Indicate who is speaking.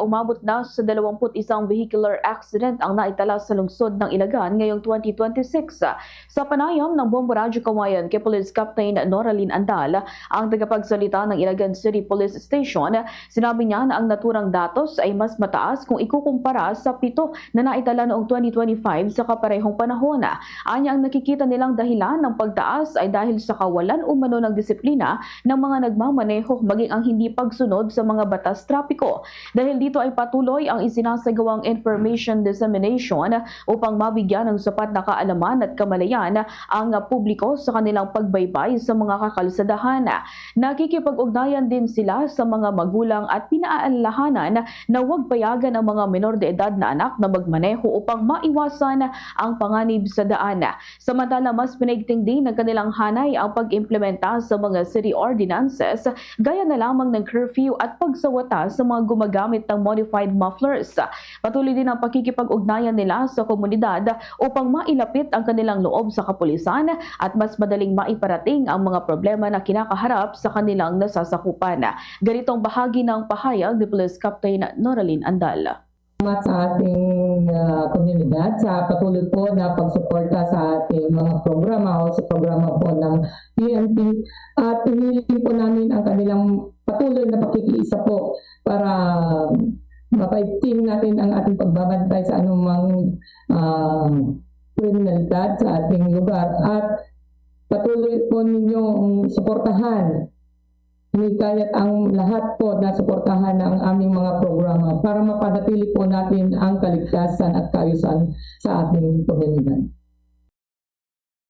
Speaker 1: Umabot na sa 21 vehicular accident ang naitala sa lungsod ng Ilagan ngayong 2026. Sa panayam ng Bombo Radyo Kawayan kay Police Captain Noraline Andal, ang tagapagsalita ng Ilagan City Police Station, sinabi niya na ang naturang datos ay mas mataas kung ikukumpara sa 7 na naitala noong 2025 sa kaparehong panahon. Anya ang nakikita nilang dahilan ng pagtaas ay dahil sa kawalan umano ng disiplina ng mga nagmamaneho maging ang hindi pagsunod sa mga batas trapiko. Dahil dito ay patuloy ang isinasagawang information dissemination upang mabigyan ng sapat na kaalaman at kamalayan ang publiko sa kanilang pagbaybay sa mga kakalsadahan. Nakikipag-ugnayan din sila sa mga magulang at pinaalalahanan na huwag payagan ang mga menor de edad na anak na magmaneho upang maiwasan ang panganib sa daan. Samantala, mas pinaigting din ng kanilang hanay ang pag-implementa sa mga city ordinances gaya na lamang ng curfew at pagsawata sa mga gumagamit ng modified mufflers. Patuloy din ang pakikipag-ugnayan nila sa komunidad upang mailapit ang kanilang loob sa kapulisan at mas madaling maiparating ang mga problema na kinakaharap sa kanilang nasasakupan. Ganitong bahagi ng pahayag ni Police Captain Noraline Andal.
Speaker 2: Sa ating komunidad sa patuloy po na pagsuporta sa ating mga programa o sa programa po ng PNP at pinili po namin ang kanilang patuloy na pakikiisa po para mapaigting natin ang ating pagbabantay sa anumang kriminalidad sa ating lugar at patuloy po ninyong suportahan. Hikaya't ang lahat po na suportahan ang aming mga programa para mapanatili po natin ang kaligtasan at kaayusan sa ating komunidad.